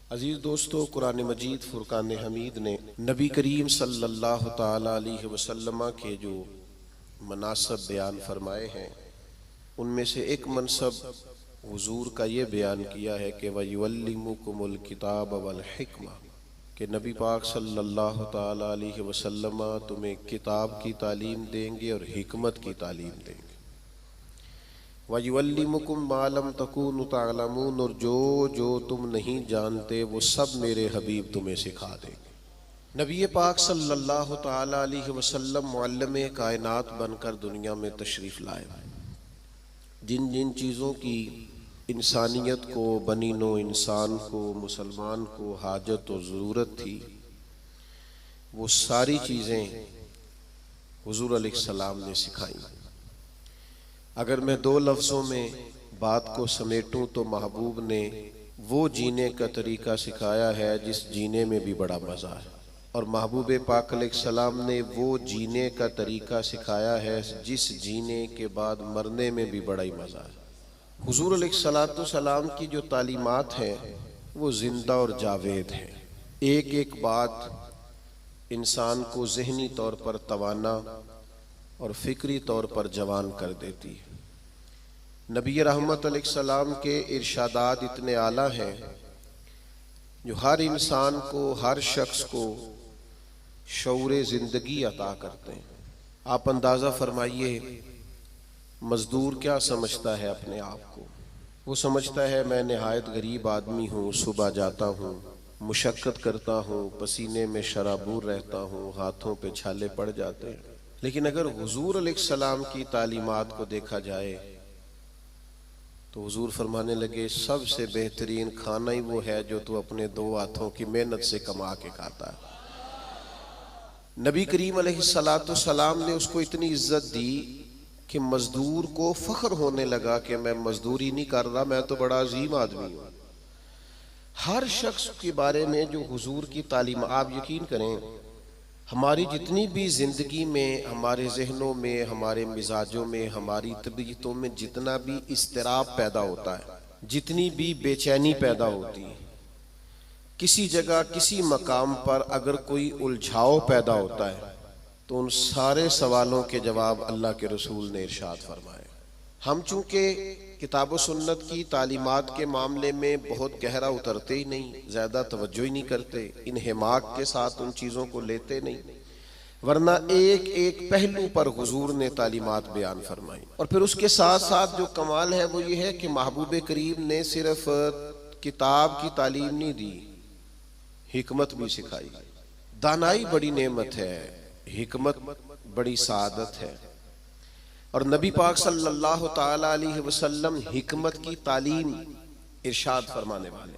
अजीज़ दोस्तों, कुरान मजीद फुरकान हमीद ने नबी करीम सल्लल्लाहु ताला अलैहि वसल्लम के जो मनासब बयान फरमाए हैं, उनमें से एक मनसब हुजूर का ये बयान किया है कि वयुअल्लिमुकुमुल किताब वल हिक्मा, कि नबी पाक सल्लल्लाहु ताला अलैहि वसल्लम तुम्हें किताब की तालीम देंगे और हिकमत की तालीम देंगे। वयुअल्लिमुकुम मा लम तकूनु तअलमून, और जो जो तुम नहीं जानते वो सब मेरे हबीब तुम्हें सिखा देंगे। नबी पाक सल्लल्लाहु ताला अलैहि वसल्लम मुअल्लिम कायनात बनकर दुनिया में तशरीफ़ लाए। जिन जिन चीज़ों की इंसानियत को, बनी नो इंसान को, मुसलमान को हाजत और ज़रूरत थी, वो सारी चीज़ें हुज़ूर अलैहिस्सलाम ने सिखाई। अगर मैं दो लफ्ज़ों में बात को समेटूं तो महबूब ने वो जीने का तरीका सिखाया है जिस जीने में भी बड़ा मज़ा है, और महबूब पाक अलैहिस्सलाम ने वो जीने का तरीका सिखाया है जिस जीने के बाद मरने में भी बड़ा ही मज़ा है। हुज़ूर अलैहिस्सलाम की जो तालीमात हैं वो ज़िंदा और जावेद हैं। एक एक बात इंसान को ज़हनी तौर पर तवाना और फ़िक्री तौर पर जवान कर देती है। नबी रहमत अलैहिस्सलाम के इरशादात इतने आला हैं जो हर इंसान को, हर शख्स को शऊरे ज़िंदगी अता करते हैं। आप अंदाज़ा फरमाइए, मज़दूर क्या समझता है अपने आप को? वो समझता है मैं नहायत गरीब आदमी हूँ, सुबह जाता हूँ, मुशक्क़त करता हूँ, पसीने में शराबूर रहता हूँ, हाथों पे छाले पड़ जाते हैं। लेकिन अगर हुज़ूर अलैहिस्सलाम की तालीमात को देखा जाए तो हुज़ूर फरमाने लगे, सबसे बेहतरीन खाना ही वो है जो तू अपने दो हाथों की मेहनत से कमा के खाता है। नबी करीम अलैहिस्सलाम ने उसको इतनी इज्जत दी कि मजदूर को फख्र होने लगा कि मैं मजदूरी नहीं कर रहा, मैं तो बड़ा अजीम आदमी हूँ। हर शख्स के बारे में जो हुजूर की तालीम, आप यकीन करें, हमारी जितनी भी ज़िंदगी में, हमारे जहनों में, हमारे मिजाजों में, हमारी तबीयतों में जितना भी इस्तिराब पैदा होता है, जितनी भी बेचैनी पैदा होती है, किसी जगह किसी मकाम पर अगर कोई उलझाव पैदा होता है तो उन सारे सवालों के जवाब अल्लाह के रसूल ने इरशाद फरमाए। हम चूँकि किताब व सुन्नत की तालीमात के मामले में बहुत गहरा उतरते ही नहीं, ज़्यादा तवज्जो ही नहीं करते, इन हिमाक के साथ उन चीज़ों को लेते नहीं, वरना एक एक पहलू पर हुजूर ने तालीमात बयान फरमाई। और फिर उसके साथ साथ जो कमाल है वो ये है कि महबूब करीम ने सिर्फ किताब की तालीम नहीं दी, हिकमत भी सिखाई। दानाई बड़ी नेमत है, हिकमत बड़ी सादत है, और नबी पाक सल्लल्लाहु ताला अलैहि वसल्लम हिकमत की तालीम इरशाद फरमाने वाले।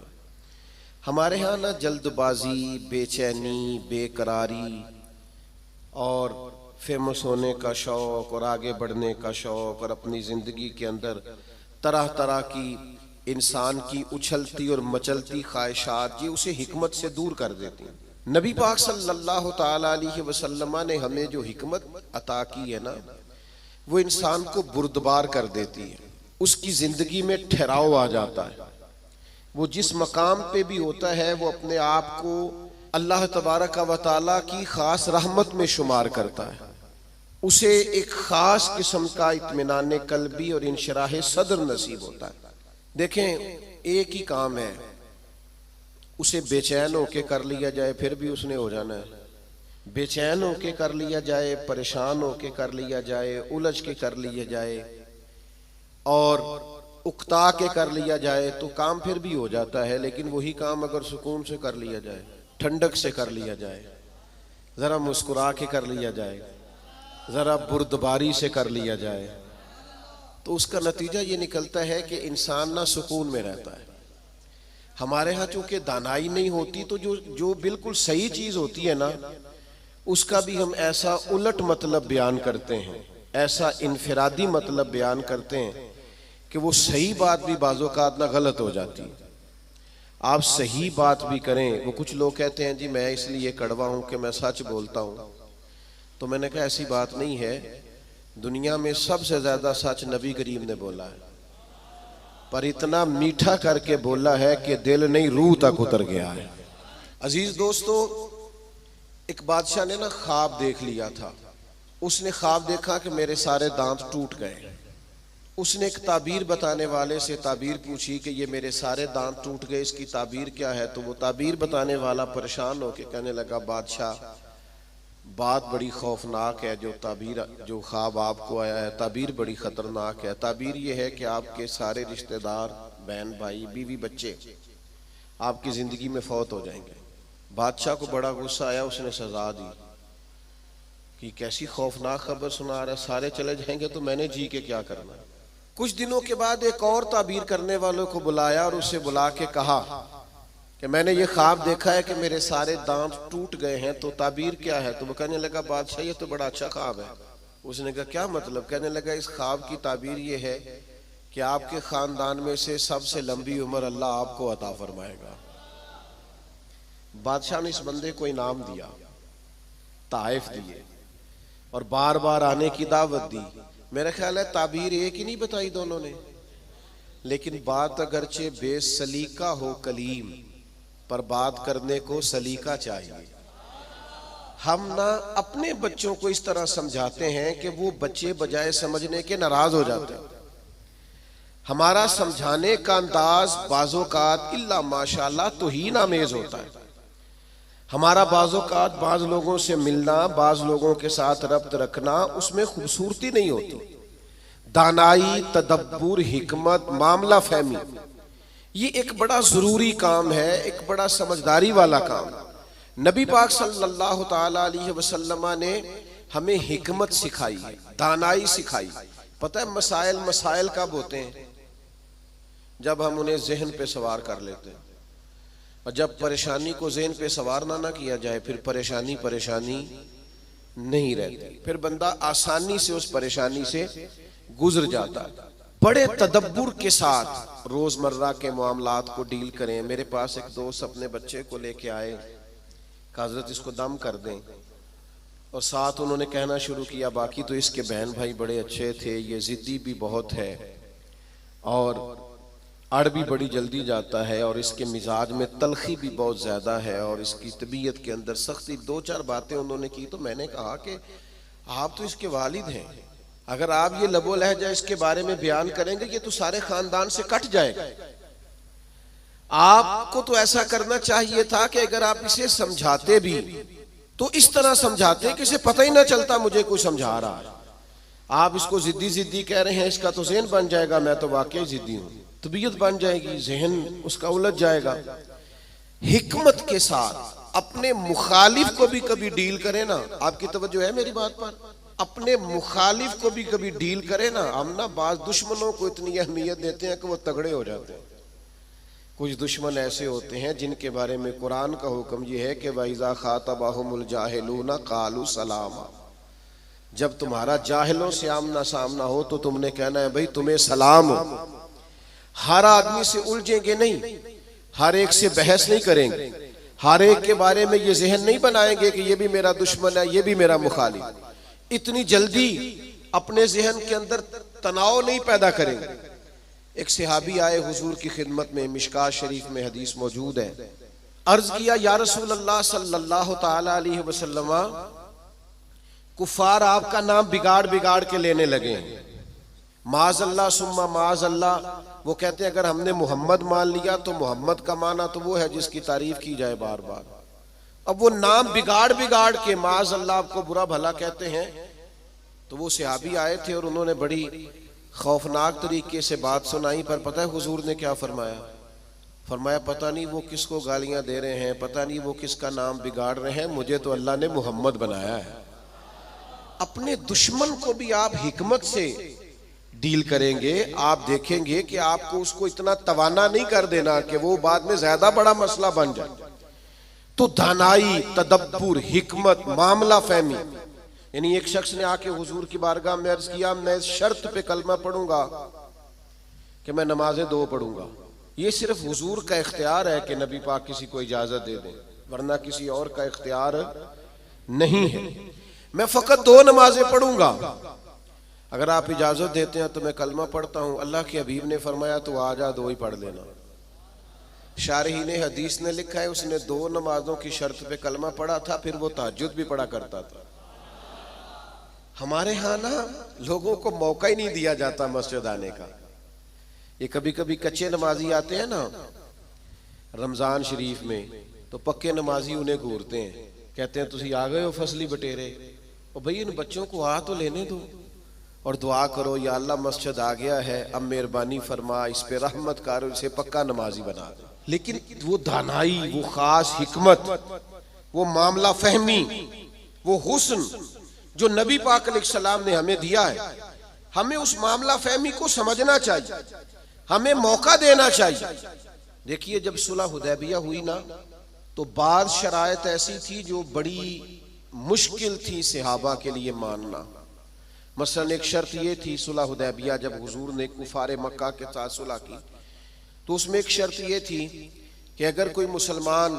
हमारे यहाँ ना जल्दबाजी, बेचैनी, बेकरारी और फेमस होने का शौक़ और आगे बढ़ने का शौक़ और अपनी ज़िंदगी के अंदर तरह तरह की इंसान की उछलती और मचलती ख्वाहिशात, ये उसे हिकमत से दूर कर देती हैं। नबी पाक सल्लल्लाहु ताला अलैहि वसल्लम ने हमें जो हिकमत अता की है ना, वो इंसान को बुर्दबार कर देती है, उसकी ज़िंदगी में ठहराव आ जाता है। वो जिस मकाम पे भी होता है वो अपने आप को अल्लाह तबारक व तआला की ख़ास रहमत में शुमार करता है। उसे एक ख़ास किस्म का इत्मीनान क़ल्बी और इंशराह सदर नसीब होता है। देखें, एक ही काम है, उसे बेचैन होके कर लिया जाए फिर भी उसने हो जाना है, बेचैन होके कर लिया जाए, परेशान होके कर लिया जाए, उलझ के कर लिया जाए और उकता के कर लिया जाए तो काम फिर भी हो जाता है। लेकिन वही काम अगर सुकून से कर लिया जाए, ठंडक से कर लिया जाए, ज़रा मुस्कुरा के कर लिया जाए, ज़रा बुर्दबारी से कर लिया जाए, तो उसका नतीजा ये निकलता है कि इंसान ना सुकून में रहता है। हमारे यहाँ चूँकि दानाई नहीं होती तो जो बिल्कुल सही चीज़ होती है ना, उसका भी हम ऐसा उलट मतलब बयान करते हैं, ऐसा इनफिरादी मतलब बयान करते हैं कि वो सही बात भी बाज़-औक़ात ना गलत हो जाती है। आप सही बात भी करें, वो कुछ लोग कहते हैं जी मैं इसलिए कड़वा हूँ कि मैं सच बोलता हूँ, तो मैंने कहा ऐसी बात नहीं है। दुनिया में सबसे ज़्यादा सच नबी करीम ने बोला है। पर इतना मीठा करके बोला है कि दिल नहीं रूह तक उतर गया है। अजीज दोस्तों, एक बादशाह ने ना ख्वाब देख लिया था। उसने ख्वाब देखा कि मेरे सारे दांत टूट गए। उसने एक ताबीर बताने वाले से ताबीर पूछी कि ये मेरे सारे दांत टूट गए, इसकी ताबीर क्या है। तो वो ताबीर बताने वाला परेशान होकर कहने लगा, बादशाह बात बड़ी खौफनाक है। जो ख्वाब आपको आया है, ताबीर बड़ी खतरनाक है। ताबीर ये है कि आपके सारे रिश्तेदार, बहन भाई, बीवी, बच्चे आपकी जिंदगी में फौत हो जाएंगे। बादशाह को बड़ा गुस्सा आया, उसने सजा दी कि कैसी खौफनाक खबर सुना रहा है, सारे चले जाएंगे तो मैंने जी के क्या करना। कुछ दिनों के बाद एक और ताबीर करने वालों को बुलाया और उसे बुला के कहा कि मैंने ये ख्वाब देखा है कि मेरे सारे दांत टूट गए हैं, तो ताबीर क्या है। तो वो कहने लगा, बादशाह ये तो बड़ा अच्छा ख्वाब है। उसने कहा क्या मतलब। कहने लगा, इस ख्वाब की ताबीर ये है कि आपके खानदान में से सबसे लंबी उम्र अल्लाह आपको अता फरमाएगा। बादशाह ने इस बंदे को इनाम दिया, ताइफ दिए और बार बार आने की दावत दी। मेरा ख्याल है ताबीर एक ही नहीं बताई दोनों ने, लेकिन बात अगरचे बेसलीका हो कलीम, पर बात करने को सलीका चाहिए। हम ना अपने बच्चों को इस तरह समझाते हैं कि वो बच्चे बजाय समझने के नाराज हो जाते हैं। हमारा समझाने का अंदाज बाज़ोकात इल्ला माशाअल्लाह तौहीन आमेज होता है। हमारा बाज़ोकात बाज लोगों से मिलना, बाज लोगों के साथ रब्त रखना, उसमें खूबसूरती नहीं होती। दानाई, तदब्बुर, हिकमत, मामला फहमी, ये एक बड़ा जरूरी काम है, एक बड़ा समझदारी वाला काम। नबी पाक सल्लल्लाहु ताला अलैहि वसल्लम ने हमें हिकमत सिखाई है, दानाई सिखाई। पता है मसाइल कब होते हैं? जब हम उन्हें जहन पे सवार कर लेते हैं। और जब परेशानी को ज़हन पे सवार ना किया जाए, फिर परेशानी नहीं रहती, फिर बंदा आसानी से उस परेशानी से गुजर जाता है। बड़े तदब्बुर के साथ रोजमर्रा के मामलात को डील करें। मेरे पास एक दोस्त अपने बच्चे को लेके आए, हजरत इसको दम कर दें, और साथ उन्होंने कहना शुरू किया, बाकी तो इसके बहन भाई बड़े अच्छे थे, ये जिद्दी भी बहुत है और अड़ भी बड़ी जल्दी जाता है, और इसके मिजाज में तलखी भी बहुत ज़्यादा है, और इसकी तबीयत के अंदर सख्ती। दो चार बातें उन्होंने की तो मैंने कहा कि आप तो इसके वालिद हैं, अगर आप ये लबो लहजा इसके बारे में बयान करेंगे ये तो सारे खानदान से कट जाएगा। आपको तो ऐसा करना चाहिए था कि अगर आप इसे समझाते भी तो इस तरह समझाते कि इसे पता ही ना चलता मुझे कोई समझा रहा है। आप इसको जिद्दी कह रहे हैं, इसका तो ज़हन बन जाएगा, मैं तो वाकई जिद्दी हूं, तबीयत बन जाएगी, जहन उसका उलझ जाएगा। हिकमत के साथ अपने मुखालिफ को भी कभी डील करें ना। आपकी तवज्जो है मेरी बात पर? अपने मुखालिफ को भी कभी डील करें ना। हम ना बाज दुश्मनों को इतनी अहमियत देते हैं कि वो तगड़े हो जाते हैं। कुछ दुश्मन ऐसे होते हैं जिनके बारे में कुरान का हुक्म ये है कि वइज़ा खातबहुमुल जाहिलूना कालू सलामा, जब तुम्हारा जाहिलों से आमना सामना हो तो तुमने कहना है भाई तुम्हें सलाम हो। हर आदमी से उलझेंगे नहीं, हर एक से बहस नहीं करेंगे, हर एक के बारे में ये जहन नहीं बनाएंगे कि ये भी मेरा दुश्मन है, ये भी मेरा मुखालिफ। इतनी जल्दी अपने जहन के अंदर तनाव नहीं पैदा करेंगे। एक सहाबी आए हुजूर की खिदमत में, मिशकात शरीफ में हदीस मौजूद है। अर्ज किया, या रसूल अल्लाह सल्लल्लाहु ताला अलैहि वसल्लम, कुफार आपका नाम बिगाड़ के लेने लगे हैं, माज़अल्लाह सुम्मा माज़अल्लाह। वो कहते हैं अगर हमने मोहम्मद मान लिया तो मोहम्मद का माना तो वो है जिसकी तारीफ की जाए बार बार। अब वो नाम बिगाड़ के माज़अल्लाह आपको बुरा भला कहते हैं। तो वो सहाबी आए थे और उन्होंने बड़ी खौफनाक तरीके से बात सुनाई। पर पता है हुजूर ने क्या फरमाया? फरमाया पता नहीं वो किसको गालियां दे रहे हैं, पता नहीं वो किसका नाम बिगाड़ रहे हैं, मुझे तो अल्लाह ने मोहम्मद बनाया है। अपने दुश्मन को भी आप हिकमत से डील करेंगे, आप देखेंगे कि आपको उसको इतना तवाना नहीं कर देना कि वो बाद में ज्यादा बड़ा मसला बन जाए। तो दानाई, तदब्बुर, हिकमत, मामला फहमी। यानी एक शख्स ने आके हुजूर की बारगाह में अर्ज किया, मैं शर्त पे कलमा पढ़ूंगा कि मैं नमाजें 2 पढ़ूंगा। ये सिर्फ हुजूर का इख्तियार है कि नबी पाक किसी को इजाजत दे दें, वरना किसी और का इख्तियार नहीं है। मैं फकत 2 नमाजें पढ़ूंगा। अगर आप इजाजत देते हैं तो मैं कलमा पढ़ता हूं, अल्लाह के हबीब ने फरमाया तो आ जा, दो ही पढ़ लेना। शारहीन हदीस ने लिखा है उसने 2 नमाजों की शर्त पे कलमा पढ़ा था, फिर वो तहज्जुद भी पढ़ा करता था। हमारे यहाँ ना लोगों को मौका ही नहीं दिया जाता मस्जिद आने का। ये कभी कभी कच्चे नमाजी आते हैं ना रमजान शरीफ में, तो पक्के नमाजी उन्हें घूरते हैं, कहते हैं तुसी आ गए हो फसली बटेरे, और भाई इन बच्चों को आ तो लेने दो और दुआ करो या अल्लाह मस्जिद आ गया है, अब मेहरबानी फरमा, इस पे रहमत कर, इसे पक्का नमाजी बना दे। लेकिन वो दानाई, वो खास हिकमत, वो मामला फहमी, वो हुस्न जो नबी पाक अलैहिस्सलाम ने हमें दिया है, हमें उस मामला फहमी को समझना चाहिए, हमें मौका देना चाहिए। देखिए जब सुलह हुदैबिया हुई ना, तो बाद शरायत ऐसी थी जो बड़ी मुश्किल थी सहाबा के लिए मानना। मसलन एक शर्त ये थी सुलह हुदैबिया जब हुजूर ने कुफारे मक्का के साथ सुलह की, तो उसमें एक शर्त ये थी कि अगर कोई मुसलमान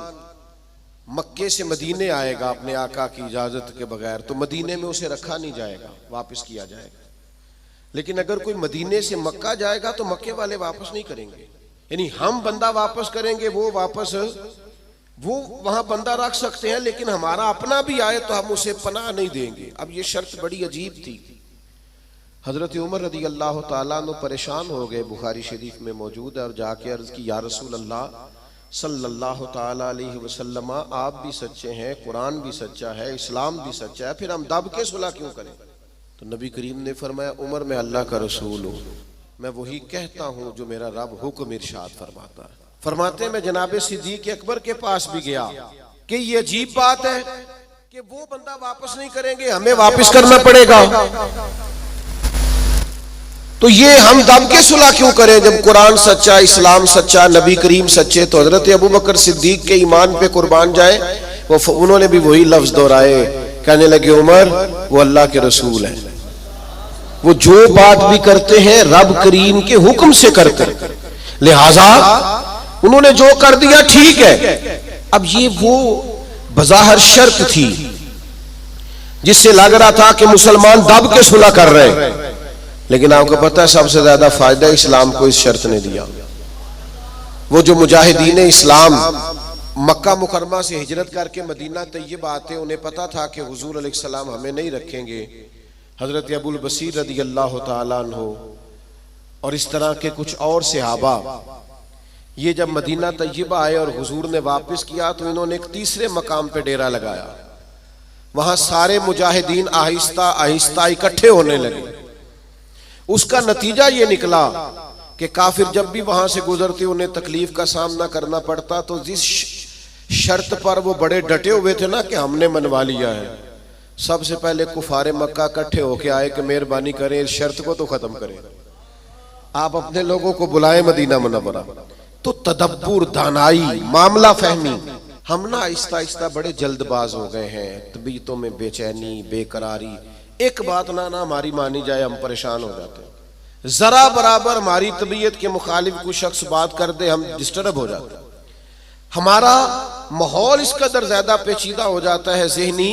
मक्के से मदीने आएगा अपने आका की इजाजत के बगैर, तो मदीने में उसे रखा नहीं जाएगा, वापस किया जाएगा। लेकिन अगर कोई मदीने से मक्का जाएगा तो मक्के वाले वापस नहीं करेंगे, यानी हम बंदा वापस करेंगे, वो वहां बंदा रख सकते हैं, लेकिन हमारा अपना भी आए तो हम उसे पनाह नहीं देंगे। अब ये शर्त बड़ी अजीब थी। हजरत उमर रदी अल्लाह ताला अन्हु परेशान हो गए, बुखारी शरीफ में मौजूद है, और जाके अर्ज की या रसूल अल्लाह सल्लल्लाहु ताला अलैहि वसल्लम, आप भी सच्चे हैं, कुरान भी सच्चा है, इस्लाम भी सच्चा है, फिर हम दब के सुलह क्यों करें? तो नबी करीम ने फरमाया उमर मैं अल्लाह का रसूल हूँ, मैं वही कहता हूँ जो मेरा रब हुक्म इरशाद फरमाता है। फरमाते मैं जनाबे सिद्दीक अकबर के पास भी गया कि ये अजीब बात है कि वो बंदा वापस नहीं करेंगे, हमें वापस करना पड़ेगा, तो ये हम दब के सुलह क्यों करें जब कुरान सच्चा, इस्लाम सच्चा, नबी करीम सच्चे। तो हजरत अबू बकर सिद्दीक के ईमान पे कुर्बान जाए, उन्होंने भी वही लफ्ज दोहराए, कहने लगे उमर वो अल्लाह के रसूल हैं, वो जो बात भी करते हैं रब करीम के हुक्म से करते हैं, लिहाजा उन्होंने जो कर दिया ठीक है। अब ये वो बज़ाहिर शर्त थी जिससे लग रहा था कि मुसलमान दब के सुलह कर रहे हैं, लेकिन आपको पता है सबसे ज्यादा फायदा इस्लाम को इस शर्त ने दिया। वो जो मुजाहिदीन इस्लाम मक्का मुकरमा से हिजरत करके मदीना तैयब आते, उन्हें पता था कि हुजूर अलैहिस्सलाम हमें नहीं रखेंगे। हजरत अबुल बसीर रदी अल्लाह ताला अन्हु और इस तरह के कुछ और सहाबा, ये जब मदीना तैयब आए और हुजूर ने वापस किया, तो इन्होंने एक तीसरे मकाम पे डेरा लगाया। वहां सारे मुजाहिदीन आहिस्ता आहिस्ता इकट्ठे होने लगे। उसका नतीजा ये निकला कि काफिर जब भी वहां से गुजरते उन्हें तकलीफ का सामना करना पड़ता, तो जिस शर्त पर वो बड़े डटे हुए थे ना कि हमने मनवा लिया है, सबसे पहले कुफारे मक्का इकट्ठे होके आए कि मेहरबानी करें इस शर्त को तो खत्म करें, आप अपने लोगों को बुलाए मदीना मुनव्वरा। तो तदब्बुर, दानाई, मामला फहमी, हम ना आहिस्ता आहिस्ता बड़े जल्दबाज हो गए हैं, तबीयतों में बेचैनी, बेकरारी, एक बात ना हमारी मानी जाए हम परेशान हो जाते हैं, जरा बराबर हमारी तबीयत के मुखालिफ कोई शख्स बात कर दे हम डिस्टर्ब हो जाते हैं, हमारा माहौल इस कदर ज्यादा पेचीदा हो जाता है ज़हनी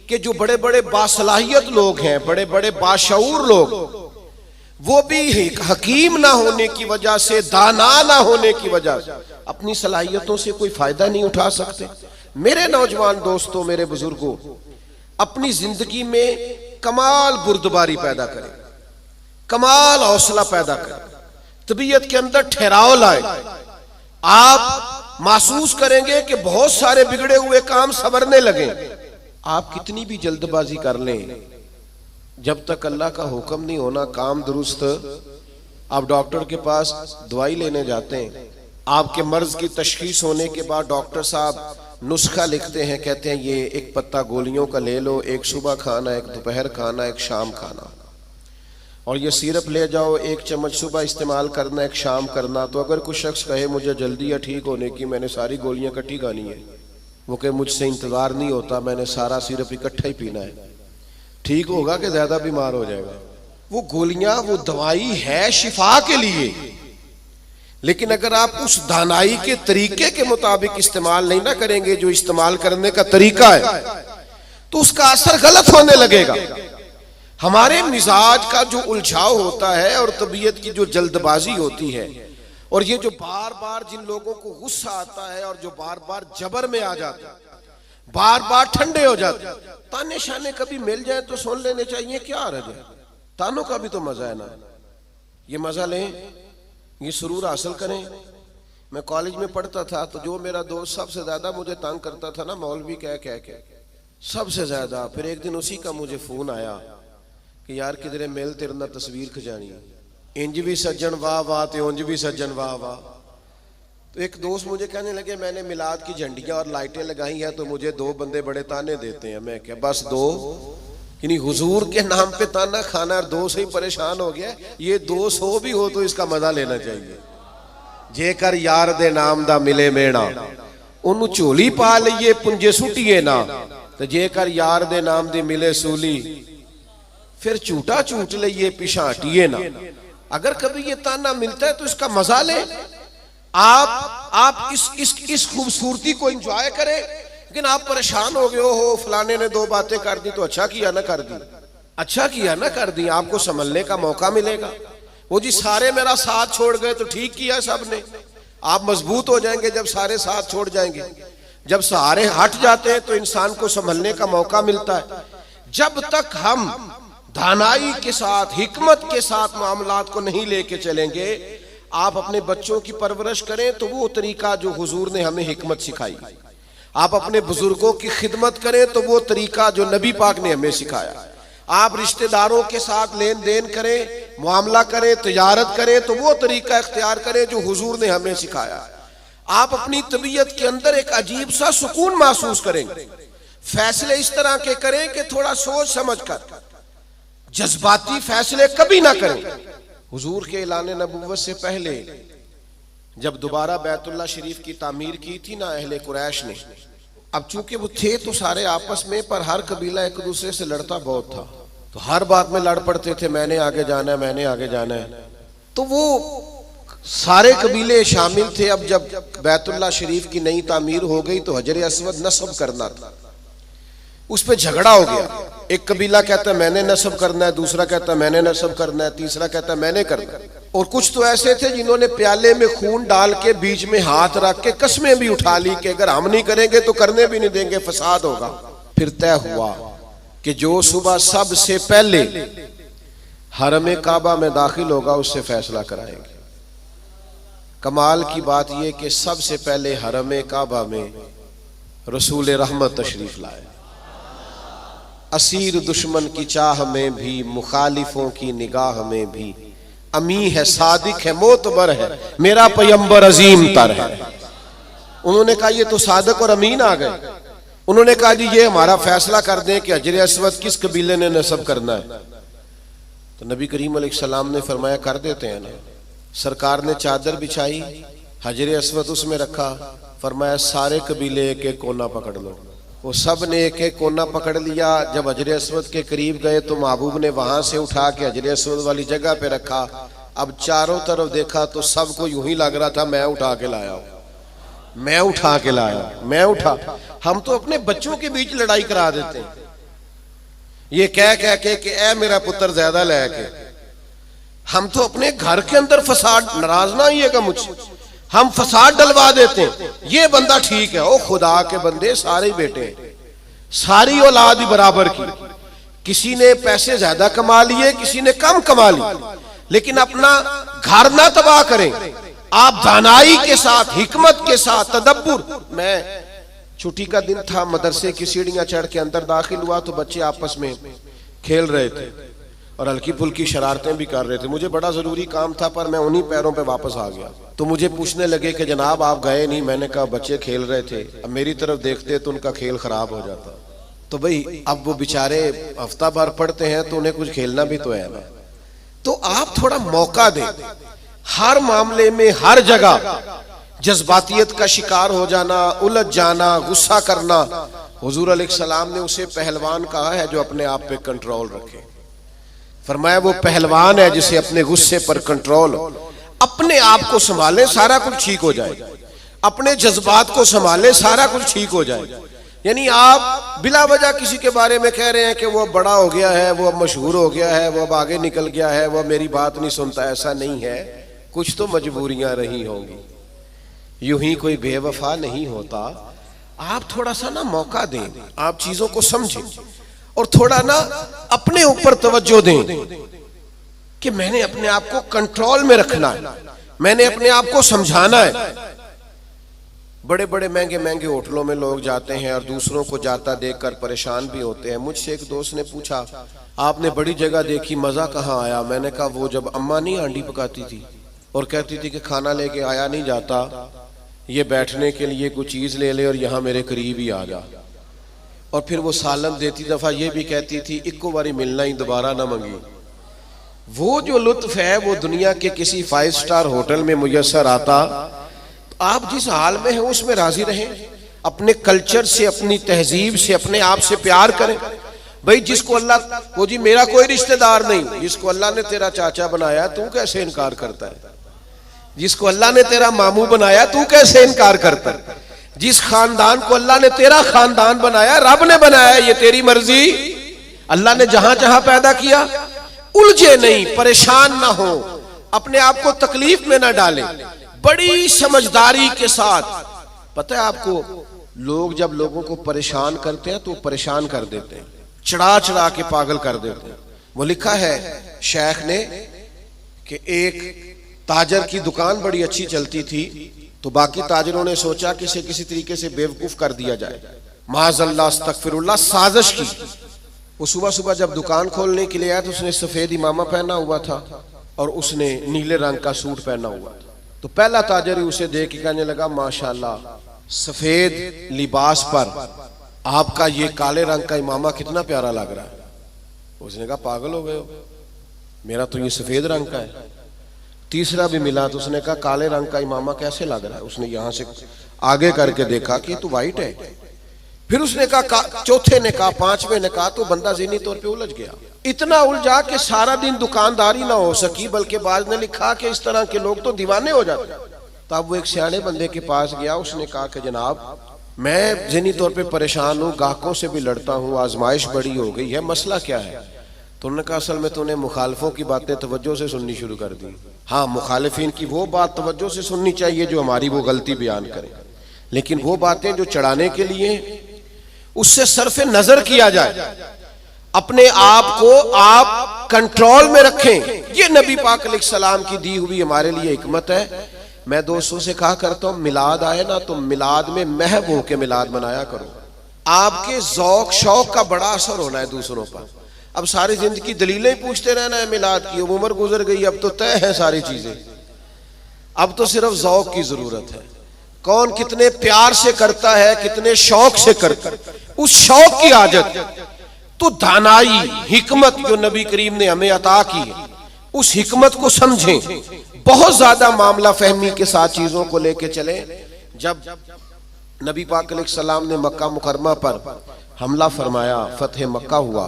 कि जो बड़े बड़े बासलाहियत लोग हैं, बड़े बड़े बाशऊर लोग, वो भी हकीम ना होने की वजह से, दाना ना होने की वजह से अपनी सलाहियतों से कोई फायदा नहीं उठा सकते। मेरे नौजवान दोस्तों, मेरे बुजुर्गों, अपनी जिंदगी में कमाल बुर्दबारी पैदा करें, कमाल हौसला पैदा करें, तबीयत के अंदर ठहराव लाए। आप महसूस करेंगे कि बहुत सारे बिगड़े हुए काम संवरने लगे। आप कितनी भी जल्दबाजी कर लें, जब तक अल्लाह का हुक्म नहीं होना काम दुरुस्त, आप डॉक्टर के पास दवाई लेने जाते हैं, आपके मर्ज की तशखीस होने के बाद डॉक्टर साहब नुस्खा लिखते हैं, कहते हैं ये एक पत्ता गोलियों का ले लो, एक सुबह खाना, एक दोपहर खाना, एक शाम खाना, और ये सिरप ले जाओ, एक चम्मच सुबह इस्तेमाल करना, एक शाम करना। तो अगर कुछ शख्स कहे मुझे जल्दी है ठीक होने की, मैंने सारी गोलियां इकट्ठी खानी है, वो कहे मुझसे इंतजार नहीं होता, मैंने सारा सिरप इकट्ठा ही पीना है, ठीक होगा कि ज्यादा बीमार हो जाएगा? वो गोलियां, वो दवाई है शिफा के लिए, लेकिन अगर आप उस दानाई के तरीके के मुताबिक इस्तेमाल नहीं ना करेंगे जो इस्तेमाल करने का तरीका है, तो उसका असर गलत होने लगेगा। हमारे मिजाज का जो उलझाव होता है और तबीयत की जो जल्दबाजी होती है, और ये जो बार बार जिन लोगों को गुस्सा आता है और जो बार बार जबर में आ जाते हैं, बार बार ठंडे हो जाते हैं, ताने शाने कभी मिल जाए तो सुन लेने चाहिए, क्या हर्ज है? तानों का भी तो मजा है ना, ये मजा लें, ये सुरूर हासिल करें। मैं कॉलेज में पढ़ता था तो जो मेरा दोस्त सबसे ज्यादा मुझे तंग करता था ना, मौलवी कह कह के सबसे ज्यादा, फिर एक दिन उसी का मुझे फोन आया कि यार किधरे मिल, तेरे ना तस्वीर खिंचानी, इंज भी सज्जन वाह वाह ते उंज भी सज्जन वाह वाह। तो एक दोस्त मुझे कहने लगे मैंने मिलाद की झंडियां और लाइटें लगाई हैं तो मुझे दो बंदे बड़े ताने देते हैं। मैं क्या बस दो, यानी हुजूर के नाम पे ताना खाना और दो से ही परेशान हो गया, ये 200 भी हो तो इसका मजा लेना चाहिए। जेकर यार दे नाम दा मिले मेणा, उन्हों झोली पा लीए पुंजे सुटिए ना, तो जेकर यार दे नाम दी मिले सूली, फिर झूठा झूठ लीए पिछा हटिए ना। अगर कभी ये ताना मिलता है तो इसका मजा ले, आप इस खूबसूरती को एंजॉय करें। लेकिन आप परेशान हो गए हो फलाने ने 2 बातें कर दी तो अच्छा किया ना कर दी, अच्छा किया ना कर दी, आपको संभलने का मौका मिलेगा। वो जी सारे मेरा साथ छोड़ गए तो ठीक किया सबने, आप मजबूत हो जाएंगे जब सारे साथ छोड़ जाएंगे। जब सहारे हट जाते हैं तो इंसान को संभलने का मौका मिलता है। जब तक हम दानाई के साथ, हिकमत के साथ मामलात को नहीं लेके चलेंगे, आप अपने बच्चों की परवरिश करें तो वो तरीका जो हुजूर ने हमें हिकमत सिखाई, आप अपने बुजुर्गों की खिदमत करें तो वो तरीका जो नबी पाक ने हमें सिखाया, आप रिश्तेदारों के साथ लेन देन करें, मामला करें, तिजारत करें तो वो तरीका इख्तियार करें जो हुजूर ने हमें सिखाया। आप अपनी तबीयत के अंदर एक अजीब सा सुकून महसूस करेंगे। फैसले इस तरह के करें कि थोड़ा सोच समझ कर, जज्बाती फैसले कभी ना करें। हुजूर के ऐलान नबुव्वत से पहले जब दोबारा बैतुल्लाह शरीफ की तामीर की थी ना अहले कुरैश ने, अब चूंकि वो थे तो सारे आपस में, पर हर कबीला एक दूसरे से लड़ता बहुत था, तो हर बात में लड़ पड़ते थे, मैंने आगे जाना है, मैंने आगे जाना है। तो वो सारे कबीले शामिल थे। अब जब बैतुल्लाह शरीफ की नई तामीर हो गई तो हजर अस्वद नस्ब करना था, उस पर झगड़ा हो गया। एक कबीला कहता है मैंने नस्ब करना है, दूसरा कहता है मैंने नस्ब करना है, तीसरा कहता है मैंने करना है। और कुछ तो ऐसे थे जिन्होंने प्याले में खून डाल के बीच में हाथ रख के कस्में भी उठा ली कि अगर हम नहीं करेंगे तो करने भी नहीं देंगे, फसाद होगा। फिर तय हुआ कि जो सुबह सबसे पहले हरम काबा में दाखिल होगा उससे फैसला कराएंगे। कमाल की बात यह कि सबसे पहले हरम काबा में रसूल रहमत तशरीफ लाए। असीर दुश्मन की चाह में भी, मुखालिफों की निगाह में भी, अमी है, सादिक है, मोतबर है, मेरा पैगंबर अजीम तर है। उन्होंने कहा ये तो सादिक और अमीन आ गए। उन्होंने कहा जी ये हमारा फैसला कर दें कि हजर अस्वद किस कबीले ने नस्ब करना है। तो नबी करीम अलैहिस्सलाम ने फरमाया कर देते हैं ना। सरकार ने चादर बिछाई, हजर अस्वद उसमें रखा, फरमाया सारे कबीले एक एक कोना पकड़ लो। वो सब ने एक एक कोना पकड़ लिया। जब हजर अस्वद के करीब गए तो महबूब ने वहां से उठा के हजर अस्वद वाली जगह पे रखा। अब चारों तरफ देखा तो सबको यूं ही लग रहा था मैं उठा के लाया हूं, मैं उठा के लाया, मैं उठा। हम तो अपने बच्चों के बीच लड़ाई करा देते हैं, ये कह कह के कि ए मेरा पुत्र ज्यादा लेके। हम तो अपने घर के अंदर फसाद, नाराज ना आइएगा मुझसे, हम फसाद डलवा देते हैं। ये बंदा ठीक है, ओ खुदा के बंदे सारे बेटे, सारी औलाद ही बराबर की। किसी ने पैसे ज्यादा कमा लिए, किसी ने कम कमा लिए, लेकिन अपना घर ना तबाह करें। आप दानाई के साथ, हिकमत के साथ, तदब्बुर। मैं छुट्टी का दिन था, मदरसे की सीढ़ियां चढ़ के अंदर दाखिल हुआ तो बच्चे आपस में खेल रहे थे और हल्की फुल्की शरारतें भी कर रहे थे। मुझे बड़ा जरूरी काम था पर मैं उन्हीं पैरों पे वापस आ गया। तो मुझे पूछने लगे कि जनाब आप गए नहीं। मैंने कहा बच्चे खेल रहे थे, अब मेरी तरफ देखते तो उनका खेल खराब हो जाता। तो भाई अब वो बेचारे हफ्ता भर पढ़ते हैं तो उन्हें कुछ खेलना भी तो है ना। तो आप थोड़ा मौका दें। हर मामले में, हर जगह जज्बातियत का शिकार हो जाना, उलझ जाना, गुस्सा करना, हुजूर अलैहिस्सलाम ने उसे पहलवान कहा है जो अपने आप पे कंट्रोल रखे। फरमाया वो पहलवान है जिसे अपने गुस्से पर कंट्रोल हो। अपने आप को संभाले, सारा कुछ ठीक हो जाएगा। अपने जज्बात को संभाले, सारा कुछ ठीक हो जाएगा। यानी आप बिला वजह किसी के बारे में कह रहे हैं कि वो बड़ा हो गया है, वो अब मशहूर हो गया है, वो अब आगे निकल गया है, वो मेरी बात नहीं सुनता। ऐसा नहीं है, कुछ तो मजबूरियां रही होंगी, यूं ही कोई बेवफा नहीं होता। आप थोड़ा सा ना मौका दें, आप चीजों को समझें और थोड़ा ना अपने ऊपर तवज्जो दें कि मैंने अपने आप को कंट्रोल में रखना है, मैंने अपने आप को समझाना है। बड़े बड़े महंगे महंगे होटलों में लोग जाते हैं और दूसरों को जाता देखकर परेशान भी होते हैं। मुझसे एक दोस्त ने पूछा, आपने बड़ी जगह देखी, मजा कहाँ आया? मैंने कहा वो जब अम्मा नहीं हांडी पकाती थी और कहती थी कि खाना लेके आया नहीं जाता, ये बैठने के लिए कोई चीज ले ले और यहाँ मेरे करीब ही आ जा। और फिर वो सालन देती दफा ये भी कहती थी, इक्को बारी मिलना ही दोबारा ना मंगी। वो जो लुत्फ है वो दुनिया के किसी 5 स्टार होटल में मुयस्सर आता। आप जिस हाल में हैं उसमें राजी रहें, अपने कल्चर से, अपनी तहजीब से, अपने आप से प्यार करें। भाई जिसको अल्लाह, वो जी मेरा कोई रिश्तेदार नहीं, जिसको अल्लाह ने तेरा चाचा बनाया तू कैसे इनकार करता है? जिसको अल्लाह ने तेरा मामू बनाया तू कैसे इनकार करता है? जिस खानदान को अल्लाह ने तेरा खानदान बनाया, रब ने बनाया, ये तेरी मर्जी। अल्लाह ने जहां जहां पैदा किया, उलझे नहीं, परेशान ना हो, अपने आप को तकलीफ में ना डालें, बड़ी समझदारी के साथ। पता है आपको, लोग जब लोगों को परेशान करते हैं तो परेशान कर देते हैं, चढ़ा चढ़ा के पागल कर देते हैं। वो लिखा है शेख ने कि एक ताजर की दुकान बड़ी अच्छी चलती थी, तो बाकी ताजरों ने सोचा कि इसे किसी तरीके से बेवकूफ कर दिया जाए, माज़अल्लाह अस्तगफिरुल्लाह, साजिश की। वो सुबह सुबह जब दुकान खोलने के लिए आया तो उसने सफेद इमामा पहना हुआ था और उसने नीले रंग का सूट पहना हुआ था। तो पहला ताजर ही उसे देख के कहने लगा, माशाल्लाह, सफेद लिबास पर आपका ये काले रंग का इमामा कितना प्यारा लग रहा है। उसने कहा, पागल हो गए हो, मेरा तो ये सफेद रंग का है। तीसरा भी मिला तो उसने कहा, काले रंग का इमामा कैसे लग रहा है? उसने यहां से आगे करके देखा कि तो वाइट है। फिर उसने कहा, चौथे ने कहा, पांचवें ने कहा, तो बंदा ज़हनी तौर पे उलझ गया। इतना उलझा कि सारा दिन दुकानदारी ना हो सकी, बल्कि बाद ने लिखा कि इस तरह के लोग तो दीवाने हो जाते। तब वो एक सियाने बंदे के पास गया, उसने कहा कि जनाब मैं ज़हनी तौर पे परेशान हूँ, ग्राहकों से भी लड़ता हूँ, आजमाइश बड़ी हो गई है, मसला क्या है? तो उन्होंने कहा, असल में तूने मुखालफों की बातें तवज्जो से सुननी शुरू कर दी। हाँ, मुखालिफिन की वो बात तवज्जो से सुननी चाहिए जो हमारी वो गलती बयान करे, लेकिन वो बातें जो चढ़ाने के लिए उससे सरफे नजर किया जाए। अपने आप को आप कंट्रोल में रखें। ये नबी पाक अलैहिस्सलाम की दी हुई हमारे लिए हिकमत है। मैं दोस्तों से कहा करता हूँ, मिलाद आए ना तो मिलाद में महब होके मिलाद मनाया करो। आपके ज़ौक शौक का बड़ा असर होना है दूसरों पर। अब सारी जिंदगी दलीलें पूछते रहना है मिलाद की, अब उम्र गुजर गई, अब तो तय है सारी चीजें, अब तो सिर्फ ज़ौक की जरूरत है। कौन कितने प्यार से करता है, कितने शौक से करता है, उस शौक की आदत तो दानाई हिकमत जो नबी करीम ने हमें अता की, उस हिकमत को समझें। बहुत ज्यादा मामला फहमी के साथ चीजों को लेके चले। जब नबी पाक अलैहिस्सलाम ने मक्का मुकरमा पर हमला फरमाया, फतह मक्का हुआ,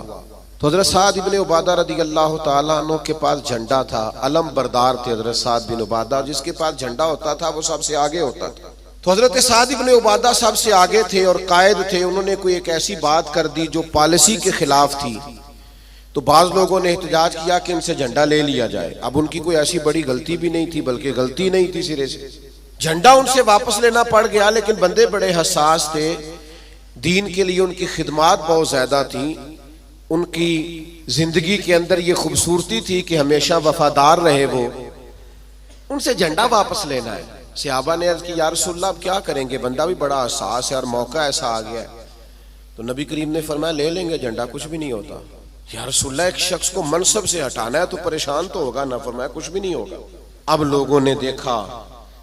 तो हजरत साद इब्ने उबादा रदियल्लाहु ताला अन्हु के पास झंडा था। अलम बरदार थे हजरत साद बिन उबादा, जिसके पास झंडा होता था वो सबसे आगे होता था। तो हजरत साद इब्ने उबादा सबसे आगे थे और कायद थे। उन्होंने कोई एक ऐसी बात कर दी जो पॉलिसी के खिलाफ थी, तो बाज लोगों ने एहतजाज किया कि इनसे झंडा ले लिया जाए। अब उनकी कोई ऐसी बड़ी गलती भी नहीं थी, बल्कि गलती नहीं थी सिरे से, झंडा उनसे वापस लेना पड़ गया। लेकिन बंदे बड़े हसास थे, दीन के लिए उनकी खिदमात बहुत ज्यादा थी, उनकी जिंदगी के अंदर ये खूबसूरती थी कि हमेशा वफादार रहे वो। उनसे झंडा वापस लेना है। सहाबा ने अर्ज की, या रसूलल्लाह अब क्या करेंगे, बंदा भी बड़ा हसास है और मौका ऐसा आ गया है। तो नबी करीम ने फरमाया, ले लेंगे झंडा, कुछ भी नहीं होता। या रसूलल्लाह एक शख्स को मनसब से हटाना है तो परेशान तो होगा ना। फरमाया, कुछ भी नहीं होगा। अब लोगों ने देखा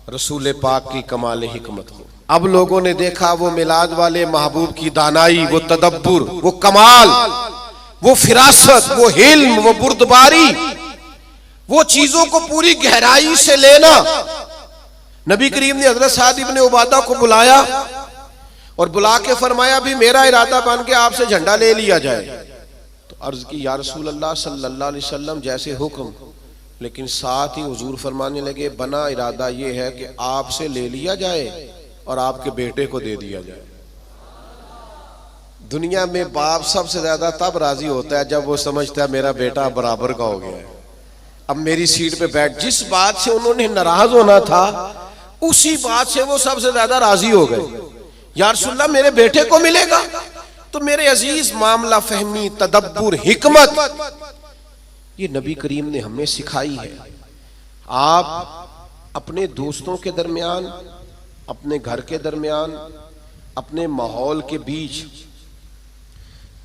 रसूल पाक की कमाल हिकमत को, अब लोगों ने देखा वो मिलाद वाले महबूब की दानाई, वो तदब्बुर, वो कमाल, वो फिरासत, वो हिल्म, वो बुर्दबारी, वो चीजों को पूरी गहराई से लेना। नबी करीम ने हजरत साद इब्ने उबादा को बुलाया और बुला के फरमाया, भी मेरा इरादा बन के आपसे झंडा ले लिया जाए। तो अर्ज की, या रसूल अल्लाह सल्लल्लाहु अलैहि वसल्लम जैसे हुक्म। लेकिन साथ ही हुजूर फरमाने लगे, बना इरादा ये है कि आपसे ले लिया जाए और आपके बेटे को दे दिया जाए। दुनिया में बाप सबसे ज्यादा तब राजी होता है जब वो समझता है मेरा बेटा बराबर का हो गया है, अब मेरी सीट पे बैठ। जिस बात से उन्होंने नाराज होना था उसी बात से वो सबसे ज्यादा राजी हो गए। या रसूलल्लाह मेरे बेटे को मिलेगा। तो मेरे अजीज, मामला फहमी, तदब्बुर, हिकमत ये नबी करीम ने हमें सिखाई है। आप अपने दोस्तों के दरमियान, अपने घर के दरमियान, अपने माहौल के बीच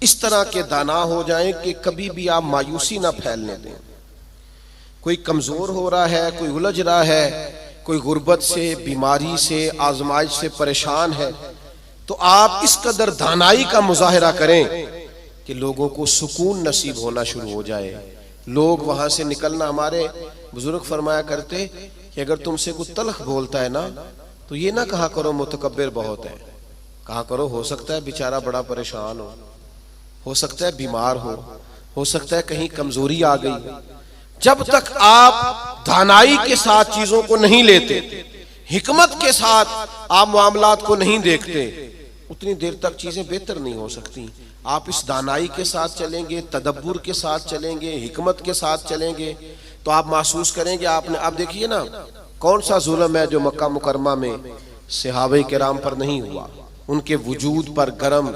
इस तरह के दाना हो जाएं कि कभी भी आप मायूसी ना फैलने दें। कोई कमजोर हो रहा है, कोई उलझ रहा है, कोई गुर्बत से, बीमारी से, आजमाइश से परेशान है, तो आप इस कदर दानाई का मुजाहिरा करें कि लोगों को सुकून नसीब होना शुरू हो जाए। लोग वहां से निकलना, हमारे बुजुर्ग फरमाया करते कि अगर तुमसे कोई तल्ख बोलता है ना तो ये ना कहा करो मुतकब्बिर बहुत है, कहा करो हो सकता है बेचारा बड़ा परेशान हो सकता है बीमार हो सकता है कहीं कमजोरी आ गई। जब तक आप दानाई के साथ चीजों को नहीं लेते, हिकमत के साथ आप मामलात को नहीं देखते, उतनी देर तक चीजें बेहतर नहीं हो सकती। आप इस दानाई के साथ चलेंगे, तदब्बुर के साथ चलेंगे, हिकमत के साथ चलेंगे, तो आप महसूस करेंगे आपने। आप देखिए ना, कौन सा जुल्म है जो मक्का मुकरमा में सहाबे किराम पर नहीं हुआ। उनके वजूद पर गरम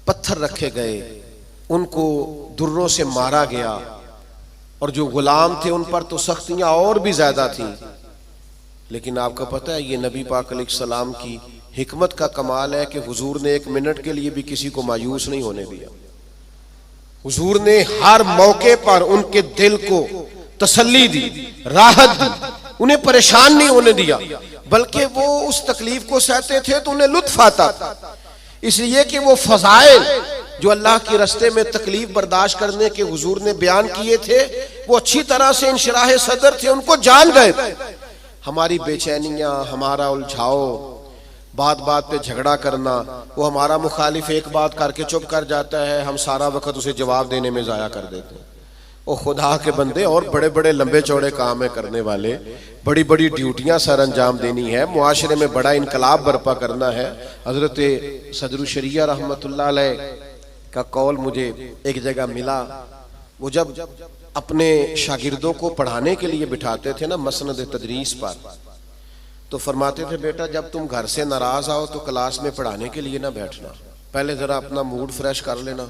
पत्थर रखे गए, उनको दुर्रों से मारा गया, और जो गुलाम थे उन पर तो सख्तियां और भी ज्यादा थी। लेकिन आपको पता है ये नबी पाक अलैहिस्सलाम की हिकमत का कमाल है कि हुजूर ने एक मिनट के लिए भी किसी को मायूस नहीं होने दिया। हुजूर ने हर मौके पर उनके दिल को तसल्ली दी, राहत दी, उन्हें परेशान नहीं होने दिया, बल्कि वो उस तकलीफ को सहते थे तो उन्हें लुत्फ आता था। इसलिए कि वो फजाइल जो अल्लाह के रास्ते में तकलीफ बर्दाश्त करने के हुजूर ने बयान किए थे, वो अच्छी तरह से इंशराह सदर थे, उनको जान गए थे। हमारी बेचैनियां, हमारा उलझाओ, बात बात पे झगड़ा करना, वो हमारा मुखालिफ एक बात करके चुप कर जाता है, हम सारा वक्त उसे जवाब देने में जाया कर देते हैं। ओ खुदा के बंदे, और बड़े बड़े लंबे चौड़े काम है करने वाले, बड़ी बड़ी ड्यूटियां सर अंजाम देनी है, मुआशरे में बड़ा इनकलाब बर्पा करना है। हजरत सदरुल शरिया रहमतुल्लाह अलैह का कौल मुझे एक जगह मिला। वो जब अपने शागिर्दों को पढ़ाने के लिए बिठाते थे ना मसनद तदरीस पर, तो फरमाते थे बेटा जब तुम घर से नाराज आओ तो क्लास में पढ़ाने के लिए ना बैठना, पहले जरा अपना मूड फ्रेश कर लेना,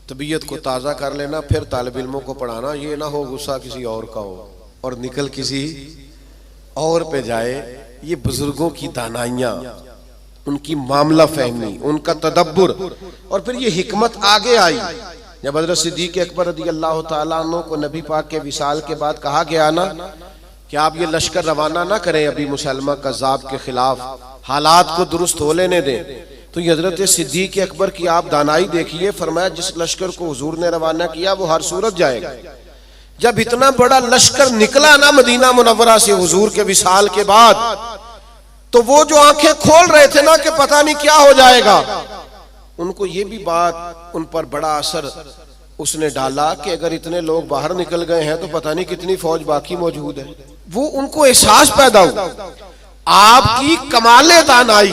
तबीयत को ताज़ा कर लेना, फिर तालिब इल्मों को पढ़ाना। ये ना हो गुस्सा किसी और का हो और निकल किसी और पे जाए। ये बुजुर्गों की दानाइयाँ, उनकी मामला फहमी, उनका तदब्बुर, और फिर ये हिकमत आगे आई। जब हज़रत सिद्दीक़ अकबर रज़ी अल्लाह तआला अन्हु को नबी पाक के विसाल के बाद कहा गया ना कि आप ये लश्कर रवाना ना करें अभी मुसलमा कज़्ज़ाब के खिलाफ, हालात को दुरुस्त हो लेने दें, तो हज़रत सिद्दीक़ अकबर की आप दानाई देखिए। फरमाया जिस लश्कर को हुजूर ने रवाना किया वो हर सूरत जाएगा। जब इतना बड़ा लश्कर निकला ना मदीना मुनव्वरा से हुजूर के विसाल के बाद, तो वो जो आंखें खोल रहे थे ना कि पता नहीं क्या हो जाएगा, उनको ये भी बात उन पर बड़ा असर उसने डाला कि अगर इतने लोग बाहर निकल गए हैं तो पता नहीं कितनी फौज बाकी मौजूद है। वो उनको एहसास पैदा हुआ आपकी कमाले दानाई,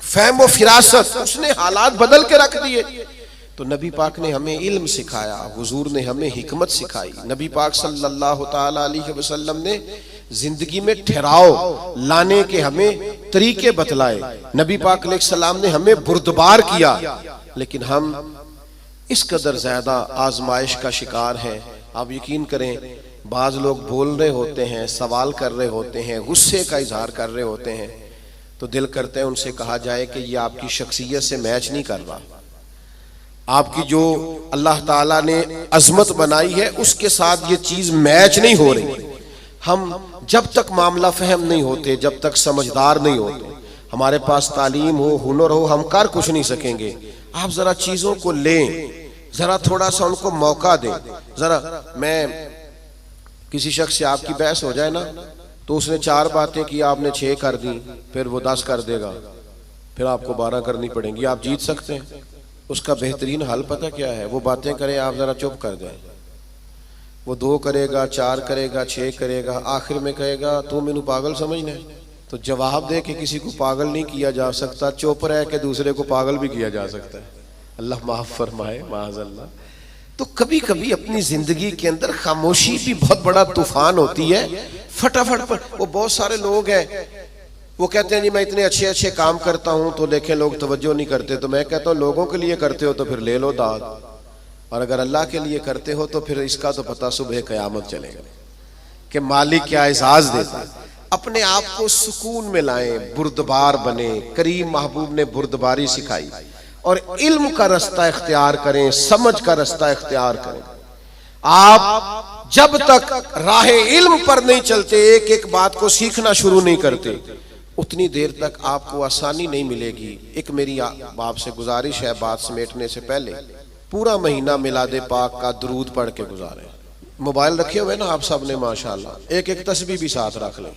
फहम व फिरासत, उसने हालात बदल के रख दिए। तो नबी पाक ने हमें इल्म सिखाया, हुजूर ने हमें हिकमत सिखाई। नबी पाक सल्लल्लाहु ताला अलैहि वसल्लम ने जिंदगी में ठहराव लाने के हमें तरीके बतलाए। नबी पाक अलैहिस्सलाम ने हमें बुर्दबार किया, लेकिन हम इस कदर ज्यादा आजमाइश का शिकार है। आप यकीन करें, बाज लोग बोल रहे होते हैं, सवाल कर रहे होते हैं, गुस्से का इजहार कर रहे होते हैं, तो दिल करते हैं उनसे कहा जाए कि ये आपकी शख्सियत से मैच नहीं कर रहा, आपकी जो अल्लाह ताला ने अजमत बनाई है उसके साथ ये चीज मैच नहीं हो रही। हम जब तक मामला फहम नहीं होते, जब तक समझदार नहीं होते, हमारे पास तालीम हो, हुनर हो, हम कर कुछ नहीं सकेंगे। आप जरा चीजों को लें, जरा थोड़ा सा उनको मौका दें। जरा मैं किसी शख्स से आपकी बहस हो जाए ना, तो उसने 4 बातें की, आपने 6 कर दी, फिर वो 10 कर देगा, फिर आपको 12 करनी पड़ेंगी। आप जीत सकते हैं। उसका बेहतरीन हल पता क्या है? वो बातें करे, आप जरा चुप कर जाए। वो 2 करेगा, 4 करेगा, 6 करेगा, आखिर में कहेगा तू मैनू पागल समझना है, तो जवाब दे कि किसी को पागल नहीं किया जा सकता, चुप रह के दूसरे को पागल भी किया जा सकता है। अल्लाह माफ फरमाए, माअज़ल्लाह। तो कभी कभी अपनी जिंदगी के अंदर खामोशी भी बहुत बड़ा तूफान होती है। फटाफट पर वो बहुत सारे लोग हैं, वो कहते हैं जी मैं इतने अच्छे अच्छे काम करता हूं तो देखें लोग तवज्जो नहीं करते। तो मैं कहता हूं लोगों के लिए करते हो तो फिर ले लो दाद, और अगर अल्लाह के लिए करते हो तो फिर इसका तो पता सुबह क़यामत चलेगा कि मालिक क्या एजाज देता है। अपने आप को सुकून में लाएं, बुर्दबार बने। करीम महबूब ने बुर्दबारी सिखाई, और इल्म का रास्ता इख्तियार करें, समझ का रास्ता इख्तियार करें। आप जब तक राह इल्म पर नहीं चलते, एक एक बात को सीखना शुरू नहीं करते, उतनी देर तक आपको आसानी नहीं मिलेगी। एक मेरी आपसे गुजारिश है, बात समेटने से पहले पूरा महीना मिलादे पाक का दुरूद पढ़ के गुजारें। मोबाइल रखे हुए ना आप सब ने माशाल्लाह, एक एक तस्बीह भी साथ रख लें।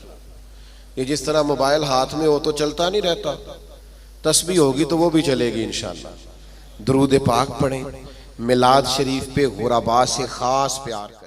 ये जिस तरह मोबाइल हाथ में हो तो चलता नहीं रहता, तस्बीह होगी तो वो भी चलेगी इंशाअल्लाह। दुरूद पाक पढ़ें, मिलाद शरीफ पे गुरबा से खास प्यार।